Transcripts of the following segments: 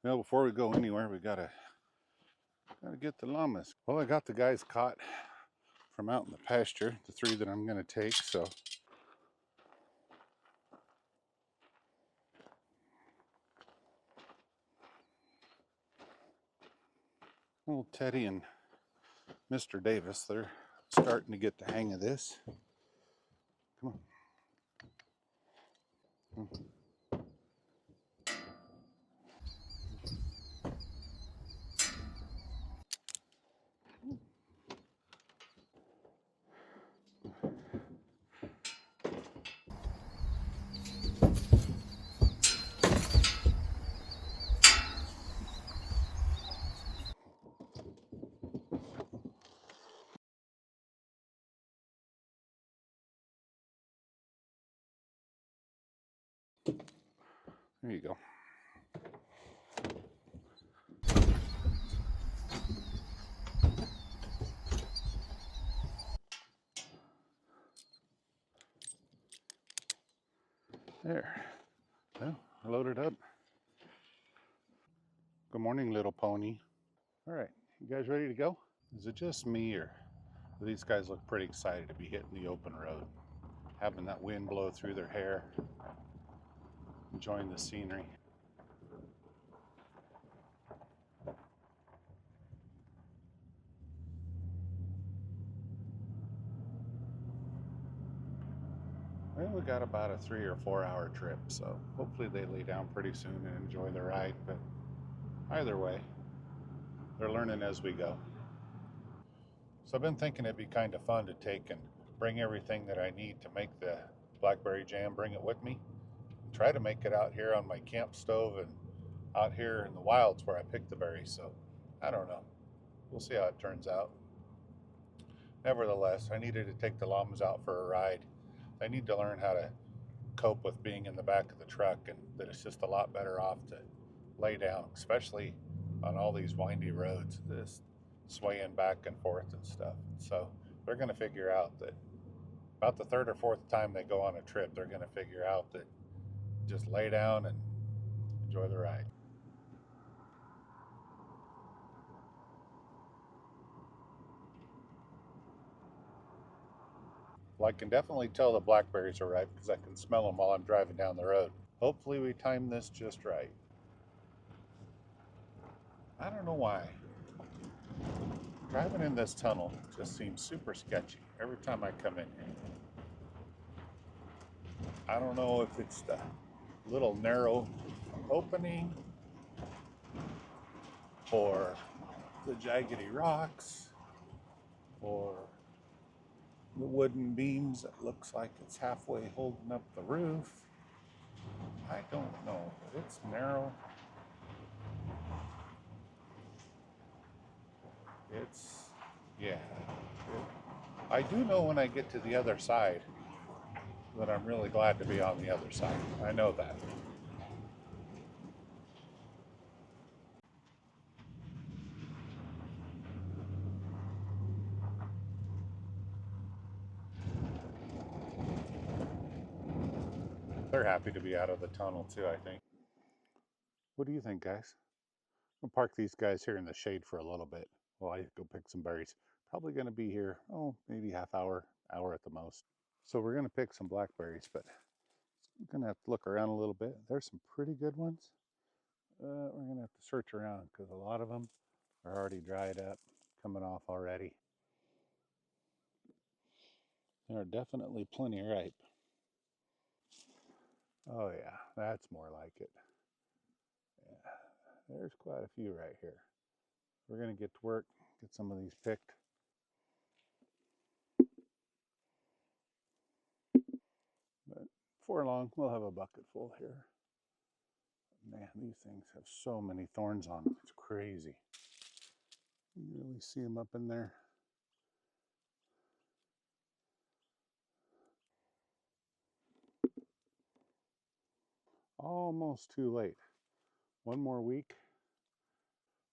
Well, before we go anywhere, we gotta get the llamas. Well, I got the guys caught from out in the pasture, the 3 that I'm gonna take. So little Teddy and Mr. Davis, they're starting to get the hang of this. Come on. There you go. There. Well, loaded up. Good morning, little pony. All right, you guys ready to go? Is it just me, or do these guys look pretty excited to be hitting the open road? Having that wind blow through their hair, enjoying the scenery. Well, we got about a 3 or 4 hour trip, so hopefully they lay down pretty soon and enjoy the ride. But either way, they're learning as we go. So I've been thinking it'd be kind of fun to take and bring everything that I need to make the blackberry jam, bring it with me, and try to make it out here on my camp stove and out here in the wilds where I pick the berries. So I don't know. We'll see how it turns out. Nevertheless, I needed to take the llamas out for a ride. They need to learn how to cope with being in the back of the truck, and that it's just a lot better off to lay down, especially on all these windy roads, this swaying back and forth and stuff. So they're going to figure out that about the 3rd or 4th time they go on a trip, they're going to figure out that just lay down and enjoy the ride. Well, I can definitely tell the blackberries are ripe because I can smell them while I'm driving down the road. Hopefully we time this just right. I don't know why. Driving in this tunnel just seems super sketchy every time I come in here. I don't know if it's the little narrow opening or the jaggedy rocks or the wooden beams that looks like it's halfway holding up the roof. I don't know, but it's narrow. Yeah. I do know when I get to the other side that I'm really glad to be on the other side. I know that. They're happy to be out of the tunnel too, I think. What do you think, guys? We'll park these guys here in the shade for a little bit while I go pick some berries. Probably going to be here, maybe half hour, hour at the most. So we're going to pick some blackberries, but we're going to have to look around a little bit. There's some pretty good ones. We're going to have to search around because a lot of them are already dried up, coming off already. There are definitely plenty ripe. Oh yeah, that's more like it. Yeah, there's quite a few right here. We're going to get to work, get some of these picked. But before long, we'll have a bucket full here. Man, these things have so many thorns on them. It's crazy. You can really see them up in there. Almost too late. One more week.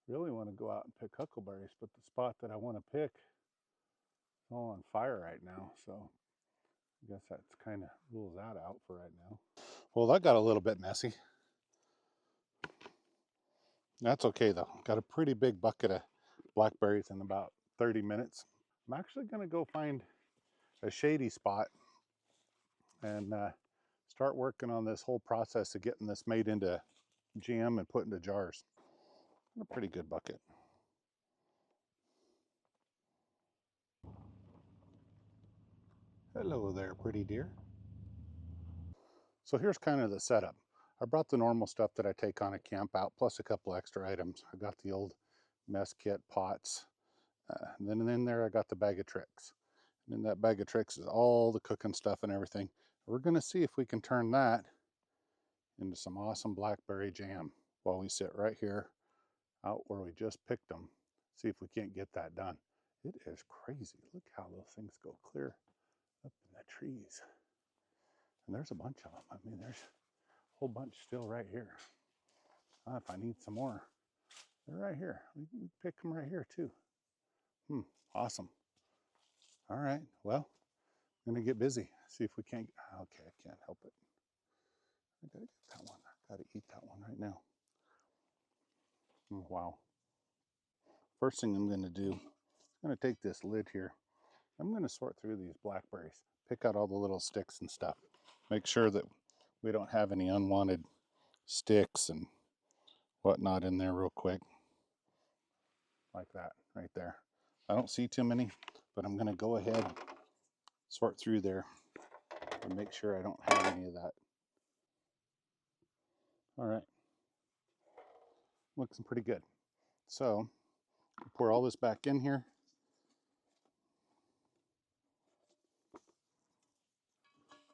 Really want to go out and pick huckleberries, but the spot that I want to pick is all on fire right now. So I guess that's kind of rules that out for right now. Well, that got a little bit messy. That's okay though. Got a pretty big bucket of blackberries in about 30 minutes. I'm actually going to go find a shady spot and start working on this whole process of getting this made into jam and put into jars. A pretty good bucket. Hello there, pretty dear. So here's kind of the setup. I brought the normal stuff that I take on a camp out, plus a couple extra items. I got the old mess kit, pots, and then in there I got the bag of tricks. And in that bag of tricks is all the cooking stuff and everything. We're going to see if we can turn that into some awesome blackberry jam while we sit right here out where we just picked them. See if we can't get that done. It is crazy. Look how those things go clear up in the trees. And there's a bunch of them. I mean, there's a whole bunch still right here. If I need some more, they're right here. We can pick them right here too. Awesome. All right. Well, I'm gonna get busy. See if we can't. Okay, I can't help it. I gotta get that one. I gotta eat that one right now. Wow. First thing I'm gonna do, I'm gonna take this lid here. I'm gonna sort through these blackberries, pick out all the little sticks and stuff. Make sure that we don't have any unwanted sticks and whatnot in there real quick. Like that, right there. I don't see too many, but I'm gonna go ahead, sort through there, and make sure I don't have any of that. All right, looks pretty good. So, pour all this back in here.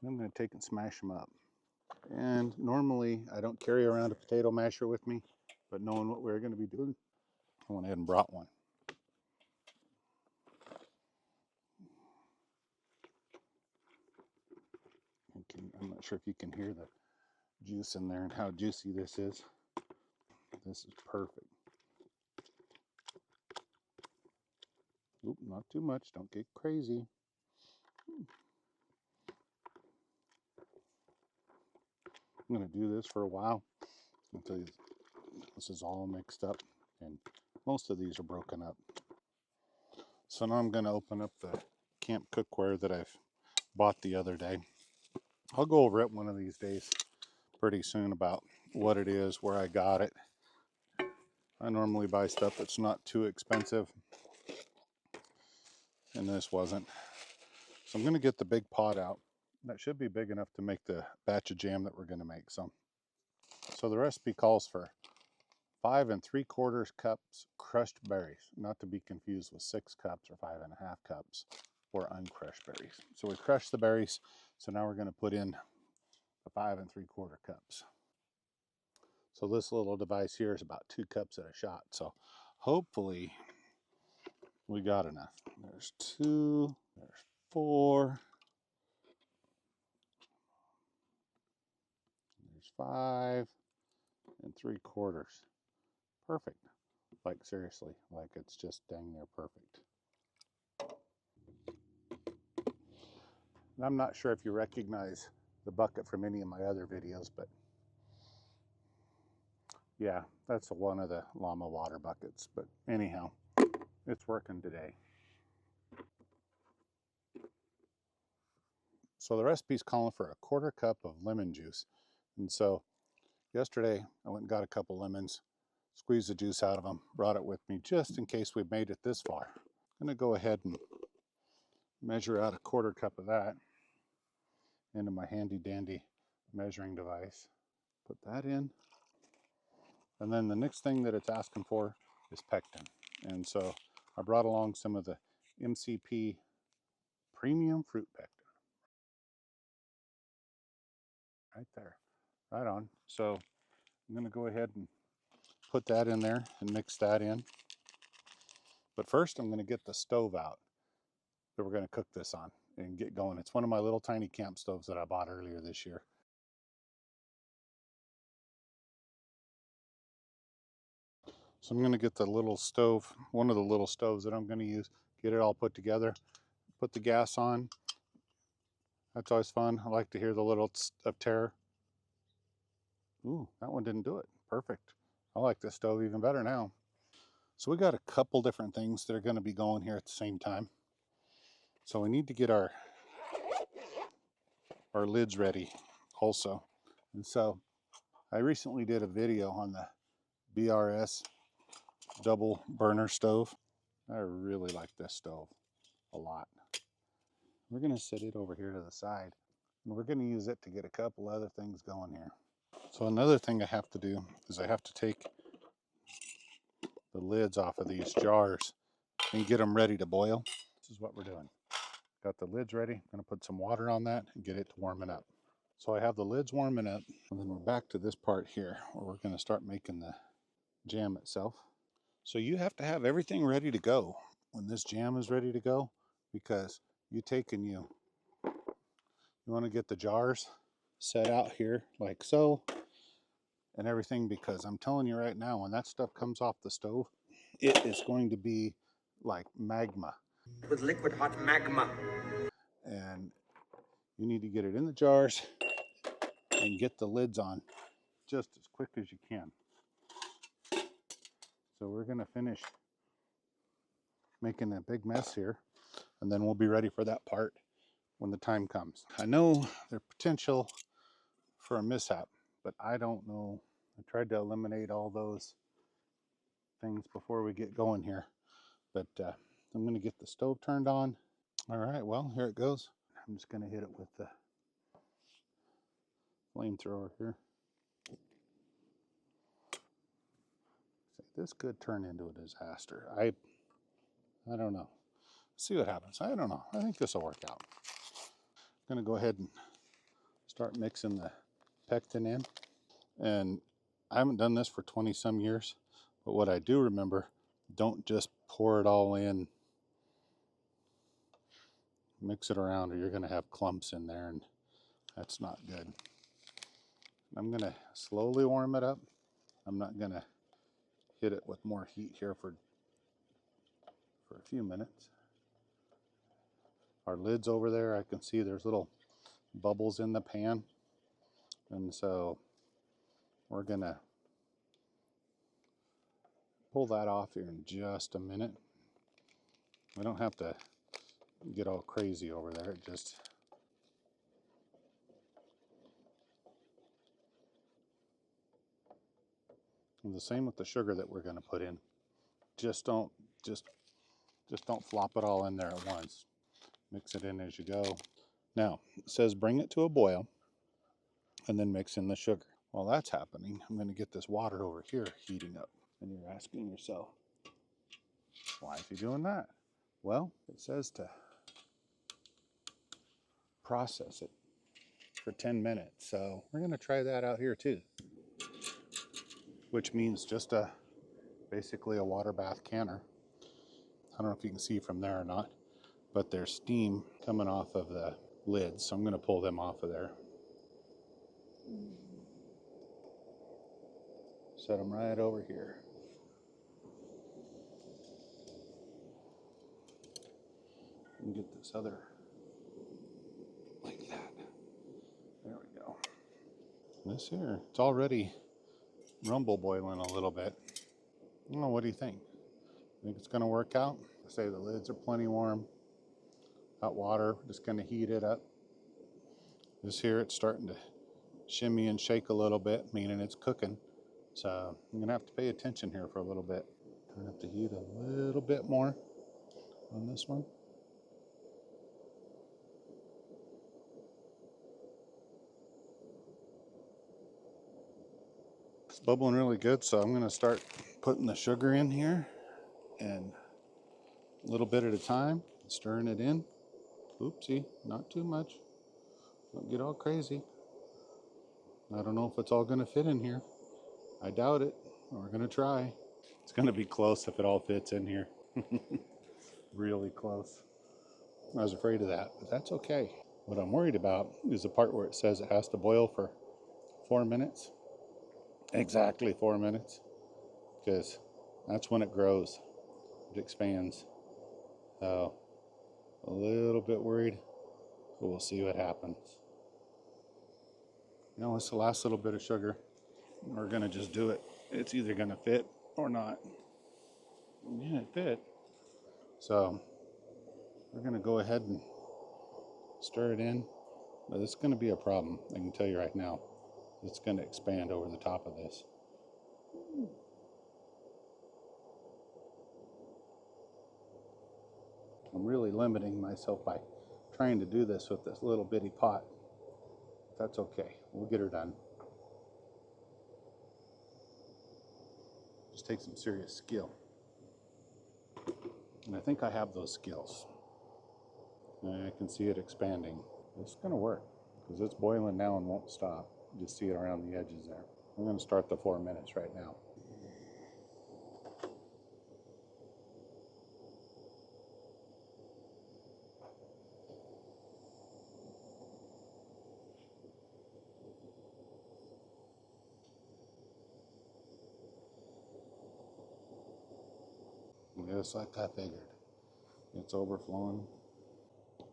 I'm going to take and smash them up. And normally I don't carry around a potato masher with me, but knowing what we're going to be doing, I went ahead and brought one. I'm not sure if you can hear the juice in there and how juicy this is. This is perfect. Oop, not too much. Don't get crazy. I'm going to do this for a while until this is all mixed up, and most of these are broken up. So now I'm going to open up the camp cookware that I've bought the other day. I'll go over it one of these days pretty soon about what it is, where I got it. I normally buy stuff that's not too expensive, and this wasn't. So I'm going to get the big pot out. That should be big enough to make the batch of jam that we're going to make. So the recipe calls for 5 3/4 cups crushed berries, not to be confused with 6 cups or 5 1/2 cups for uncrushed berries. So we crushed the berries. So now we're going to put in the 5 3/4 cups. So this little device here is about 2 cups at a shot. So hopefully we got enough. There's 2, there's 4, there's 5 3/4. Perfect. Like seriously, like it's just dang near perfect. And I'm not sure if you recognize the bucket from any of my other videos, but yeah, that's one of the llama water buckets. But anyhow, it's working today. So the recipe's calling for 1/4 cup of lemon juice. And so yesterday I went and got a couple lemons, squeezed the juice out of them, brought it with me just in case we made it this far. I'm going to go ahead and measure out 1/4 cup of that into my handy dandy measuring device. Put that in. And then the next thing that it's asking for is pectin. And so I brought along some of the MCP premium fruit pectin. Right there. Right on. So I'm going to go ahead and put that in there and mix that in. But first I'm going to get the stove out that we're going to cook this on and get going. It's one of my little tiny camp stoves that I bought earlier this year. So I'm going to get the little stove, one of the little stoves that I'm going to use, get it all put together, put the gas on. That's always fun. I like to hear the little tss of terror. Ooh, that one didn't do it. Perfect. I like this stove even better now. So we got a couple different things that are going to be going here at the same time. So we need to get our lids ready also. And so I recently did a video on the BRS double burner stove. I really like this stove a lot. We're going to set it over here to the side, and we're going to use it to get a couple other things going here. So another thing I have to do is I have to take the lids off of these jars and get them ready to boil. This is what we're doing. Got the lids ready. I'm going to put some water on that and get it to warming up. So I have the lids warming up, and then we're back to this part here where we're going to start making the jam itself. So you have to have everything ready to go when this jam is ready to go, because you want to get the jars set out here like so and everything, because I'm telling you right now, when that stuff comes off the stove, it is going to be like magma. With liquid hot magma. And you need to get it in the jars and get the lids on just as quick as you can. So we're going to finish making a big mess here, and then we'll be ready for that part when the time comes. I know there's potential for a mishap, but I don't know. I tried to eliminate all those things before we get going here, but I'm going to get the stove turned on. All right, well, here it goes. I'm just going to hit it with the flamethrower here. This could turn into a disaster. I don't know. See what happens. I don't know. I think this will work out. I'm going to go ahead and start mixing the pectin in. And I haven't done this for 20 some years, but what I do remember, don't just pour it all in, mix it around, or you're going to have clumps in there, and that's not good. I'm going to slowly warm it up. I'm not going to hit it with more heat here for a few minutes. Our lid's over there. I can see there's little bubbles in the pan, and so we're going to pull that off here in just a minute. We don't have to get all crazy over there. It just and the same with the sugar that we're going to put in. Just don't flop it all in there at once. Mix it in as you go. Now, it says bring it to a boil and then mix in the sugar. While that's happening, I'm going to get this water over here heating up. And you're asking yourself, why is he doing that? Well, it says to process it for 10 minutes. So we're going to try that out here too, which means just basically a water bath canner. I don't know if you can see from there or not, but there's steam coming off of the lids, so I'm going to pull them off of there. Set them right over here. And get this other like that. There we go. This here, it's already rumble boiling a little bit. Oh, what do you think? Think it's going to work out? I say the lids are plenty warm. Hot water, just going to heat it up. This here, it's starting to shimmy and shake a little bit, meaning it's cooking. So I'm going to have to pay attention here for a little bit. Turn up the heat a little bit more on this one. It's bubbling really good, so I'm going to start putting the sugar in here, and a little bit at a time, stirring it in. Oopsie, not too much. Don't get all crazy. I don't know if it's all going to fit in here. I doubt it. We're going to try. It's going to be close if it all fits in here. Really close. I was afraid of that, but that's okay. What I'm worried about is the part where it says it has to boil for 4 minutes. Exactly 4 minutes. Because that's when it grows. It expands. So, a little bit worried, but we'll see what happens. You know, it's the last little bit of sugar. We're going to just do it It's either going to fit or not. Yeah, it fit. So we're going to go ahead and stir it in. But it's going to be a problem. I can tell you right now. It's going to expand over the top of this. I'm really limiting myself by trying to do this with this little bitty pot. That's okay. We'll get her done. Just take some serious skill. And I think I have those skills. And I can see it expanding. It's going to work because it's boiling now and won't stop. You just see it around the edges there. I'm going to start the 4 minutes right now. Just like I figured. It's overflowing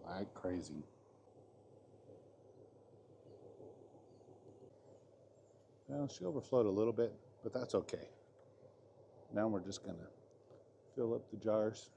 like crazy. Well, she overflowed a little bit, but that's okay. Now we're just going to fill up the jars.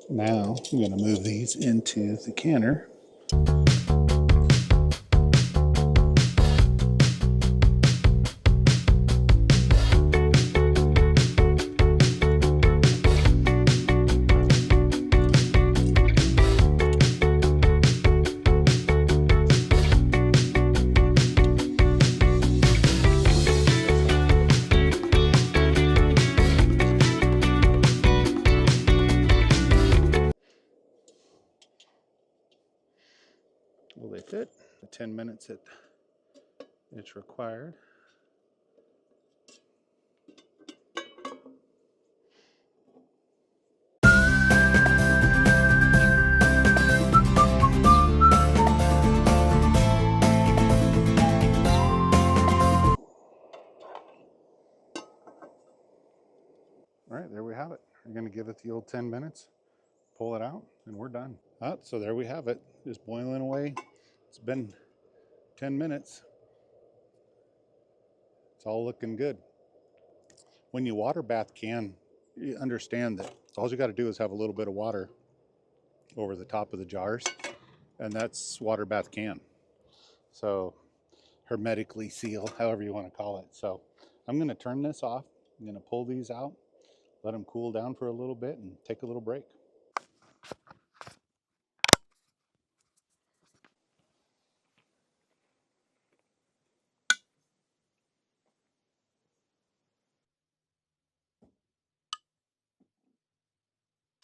Now I'm going to move these into the canner. Will they fit? The 10 minutes that it's required. All right, there we have it. We're going to give it the old 10 minutes, pull it out, and we're done. So there we have it, just boiling away. It's been 10 minutes. It's all looking good. When you water bath can, you understand that all you got to do is have a little bit of water over the top of the jars, and that's water bath can. So hermetically sealed, however you want to call it. So I'm going to turn this off. I'm going to pull these out, let them cool down for a little bit, and take a little break.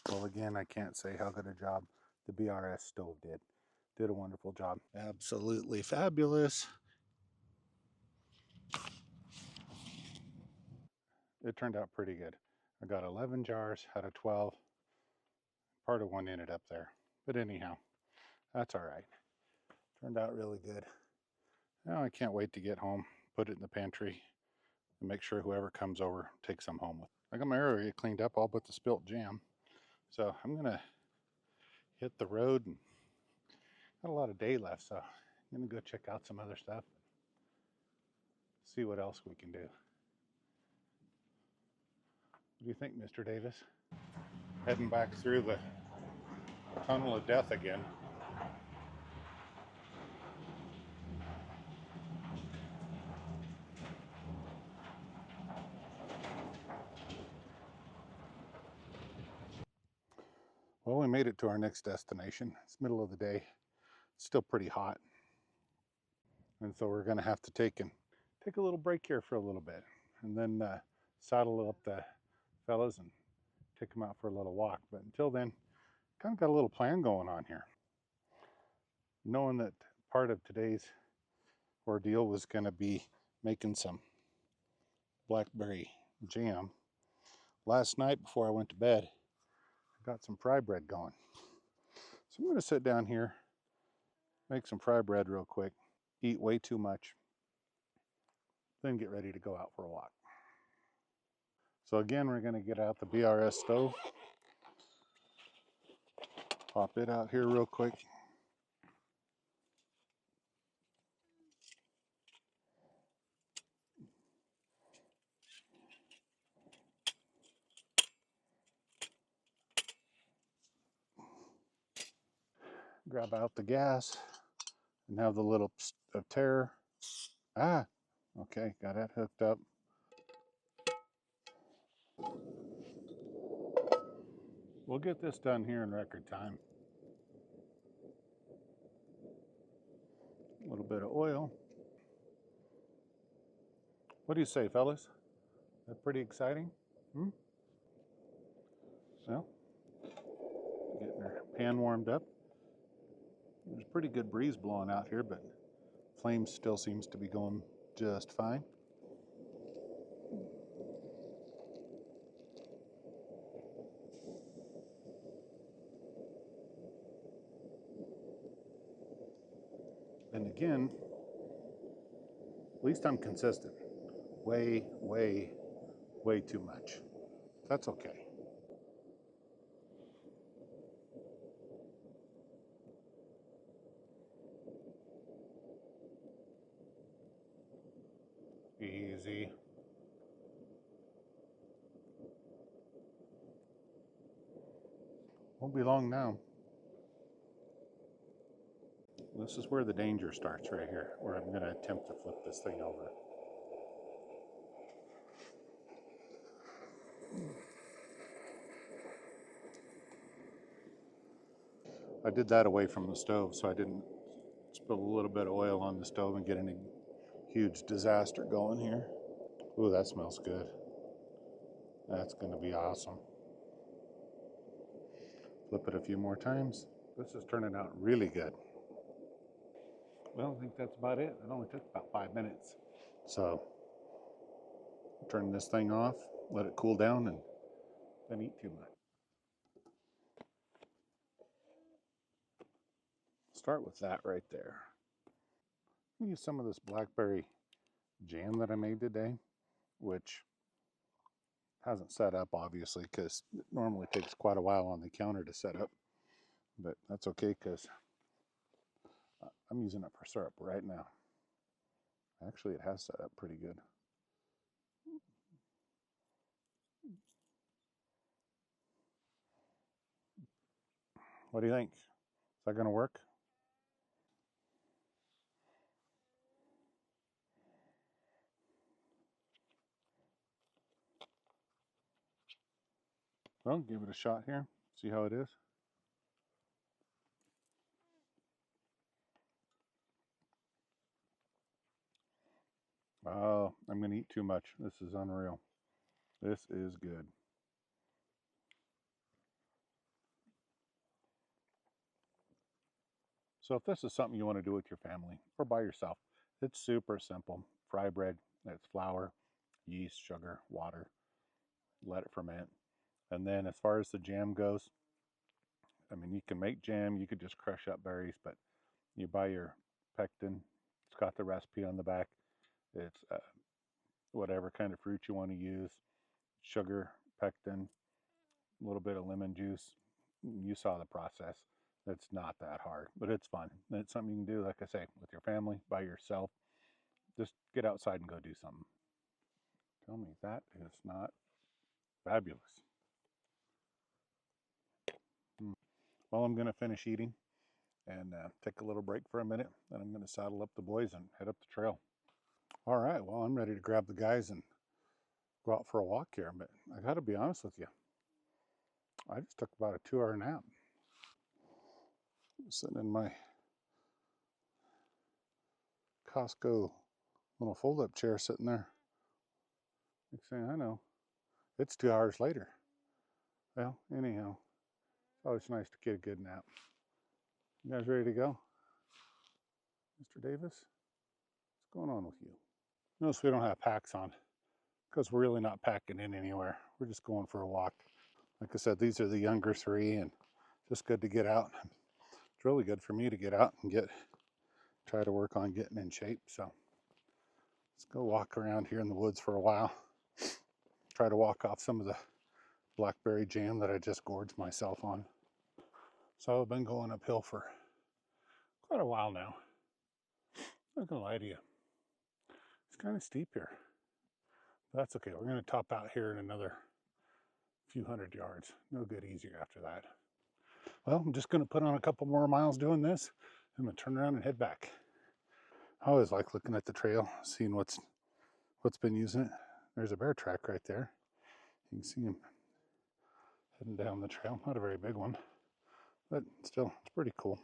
Well, again, I can't say how good a job the BRS Stove did. Did a wonderful job. Absolutely fabulous. It turned out pretty good. I got 11 jars out of 12. Part of one ended up there. But anyhow, that's all right. Turned out really good. Now I can't wait to get home, put it in the pantry, and make sure whoever comes over takes some home with. I got my area cleaned up all but the spilt jam. So I'm going to hit the road and got a lot of day left. So I'm going to go check out some other stuff, see what else we can do. What do you think, Mr. Davis? Heading back through the tunnel of death again. Well, we made it to our next destination. It's middle of the day. It's still pretty hot. And so we're going to have to take a little break here for a little bit, and then saddle up the fellas and take them out for a little walk. But until then, kind of got a little plan going on here. Knowing that part of today's ordeal was going to be making some Blackberry Jam. Last night before I went to bed, I got some fry bread going. So I'm going to sit down here, make some fry bread real quick, eat way too much, then get ready to go out for a walk. So again, we're going to get out the BRS stove, pop it out here real quick. Grab out the gas and have the little psst of terror. Ah, okay, got it hooked up. We'll get this done here in record time. A little bit of oil. What do you say, fellas? That pretty exciting? Well, getting our pan warmed up. There's a pretty good breeze blowing out here, but flame still seems to be going just fine. And again, at least I'm consistent. Way, way, way too much. That's okay. Easy. Won't be long now. This is where the danger starts right here, where I'm going to attempt to flip this thing over. I did that away from the stove so I didn't spill a little bit of oil on the stove and get any huge disaster going here. Ooh, that smells good. That's going to be awesome. Flip it a few more times. This is turning out really good. Well, I think that's about it. It only took about 5 minutes. So, turn this thing off, let it cool down, and then eat too much. Start with that right there. Use some of this Blackberry Jam that I made today, which hasn't set up obviously because it normally takes quite a while on the counter to set up, but that's okay because I'm using it for syrup right now. Actually, it has set up pretty good. What do you think? Is that going to work? Well, give it a shot here. See how it is. Oh, I'm going to eat too much. This is unreal. This is good. So if this is something you want to do with your family or by yourself, it's super simple. Fry bread, it's flour, yeast, sugar, water, let it ferment. And then as far as the jam goes, I mean, you can make jam, you could just crush up berries, but you buy your pectin. It's got the recipe on the back. It's whatever kind of fruit you want to use, sugar, pectin, a little bit of lemon juice. You saw the process. It's not that hard, but it's fun. And it's something you can do, like I say, with your family, by yourself. Just get outside and go do something. Tell me that is not fabulous. Well, I'm going to finish eating and take a little break for a minute. Then I'm going to saddle up the boys and head up the trail. All right, well, I'm ready to grab the guys and go out for a walk here. But I got to be honest with you, I just took about a 2-hour nap. Sitting in my Costco little fold-up chair sitting there. Next thing I know, it's 2 hours later. Well, anyhow, it's always nice to get a good nap. You guys ready to go? Mr. Davis, what's going on with you? Notice we don't have packs on because we're really not packing in anywhere. We're just going for a walk. Like I said, these are the younger three, and just good to get out. It's really good for me to get out and try to work on getting in shape. So let's go walk around here in the woods for a while. Try to walk off some of the Blackberry Jam that I just gorged myself on. So I've been going uphill for quite a while now. I'm not gonna lie to you. It's kind of steep here. But that's okay. We're gonna top out here in another few hundred yards. No good easier after that. Well, I'm just gonna put on a couple more miles doing this. I'm gonna turn around and head back. I always like looking at the trail, seeing what's been using it. There's a bear track right there. You can see him heading down the trail. Not a very big one, but still, it's pretty cool.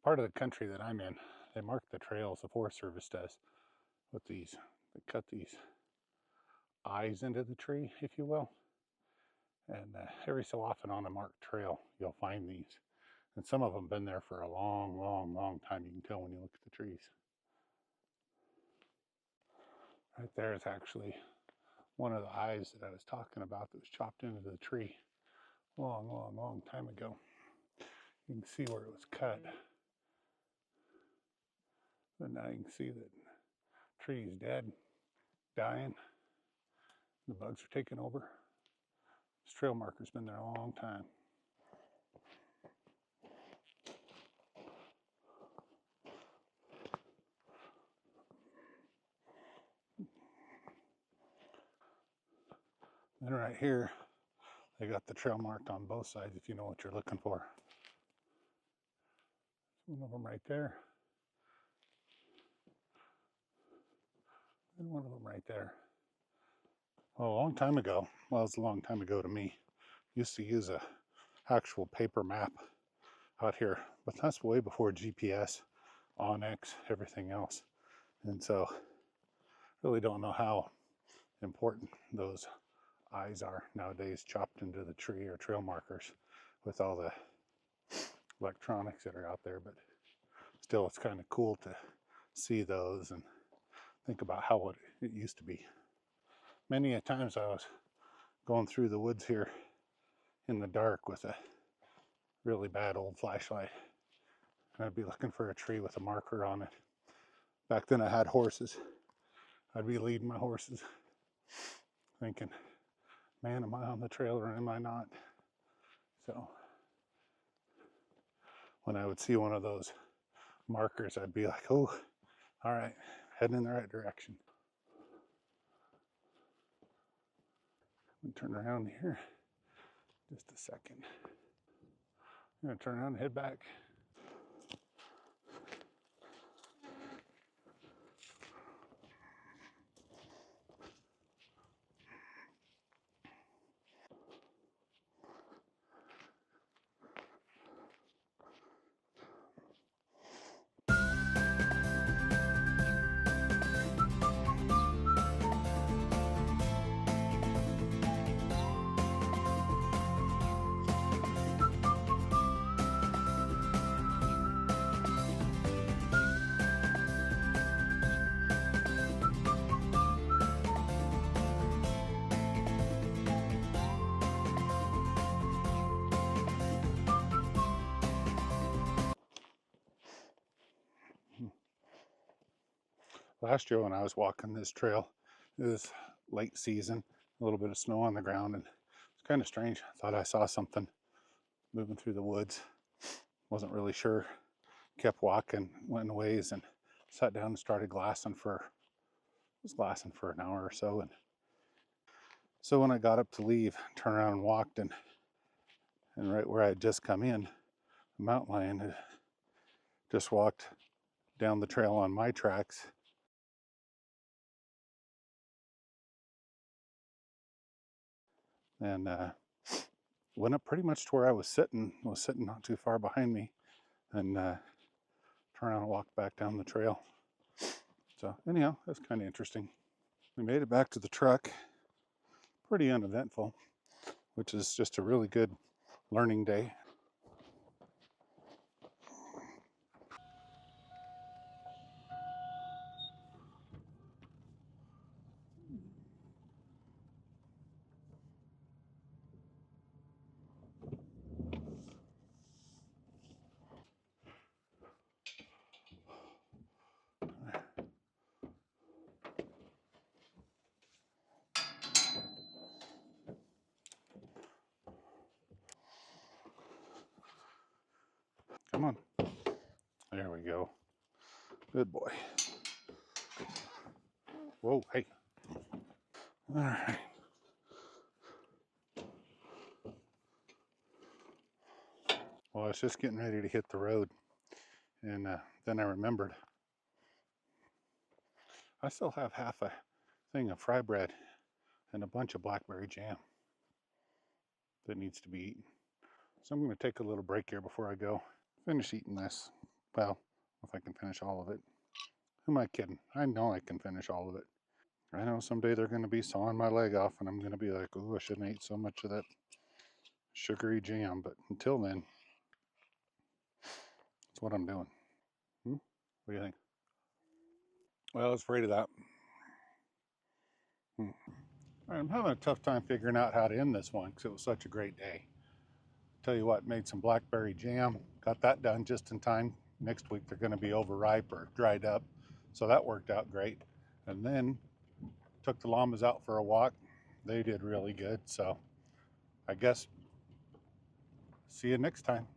Part of the country that I'm in, they mark the trails, the Forest Service does, with these. They cut these eyes into the tree, if you will. And every so often on a marked trail, you'll find these. And some of them have been there for a long, long, long time. You can tell when you look at the trees. Right there is actually one of the eyes that I was talking about that was chopped into the tree long, long, long time ago. You can see where it was cut. But now you can see that the tree is dead, dying. The bugs are taking over. This trail marker's been there a long time. Then right here, they got the trail marked on both sides if you know what you're looking for. One of them right there. And one of them right there. Well, a long time ago, well, it's a long time ago to me, used to use a actual paper map out here, but that's way before GPS, Onyx, everything else. And so really don't know how important those eyes are nowadays, chopped into the tree or trail markers with all the electronics that are out there. But still, it's kind of cool to see those and think about how it used to be. Many a times I was going through the woods here in the dark with a really bad old flashlight, and I'd be looking for a tree with a marker on it. Back then I had horses. I'd be leading my horses thinking, man, am I on the trail or am I not? So when I would see one of those markers, I'd be like, oh, all right, heading in the right direction. Turn around here just a second. I'm gonna turn around and head back. Last year when I was walking this trail, it was late season, a little bit of snow on the ground, and it's kind of strange. I thought I saw something moving through the woods. Wasn't really sure. Kept walking, went in ways, and sat down and started glassing for an hour or so. And so when I got up to leave, turned around and walked, and right where I had just come in, a mountain lion had just walked down the trail on my tracks. And went up pretty much to where I was sitting not too far behind me, and turned around and walked back down the trail. So anyhow, that's kind of interesting. We made it back to the truck. Pretty uneventful, which is just a really good learning day. Come on. There we go. Good boy. Whoa, hey. All right. Well, I was just getting ready to hit the road, and then I remembered I still have half a thing of fry bread and a bunch of blackberry jam that needs to be eaten. So I'm going to take a little break here before I go finish eating this. Well, if I can finish all of it. Who am I kidding? I know I can finish all of it. I know someday they're going to be sawing my leg off, and I'm going to be like, oh, I shouldn't eat so much of that sugary jam. But until then, that's what I'm doing. What do you think? Well, I was afraid of that. I'm having a tough time figuring out how to end this one because it was such a great day. Tell you what, made some blackberry jam, got that done just in time. Next week they're going to be overripe or dried up, so that worked out great. And then took the llamas out for a walk. They did really good, so I guess see you next time.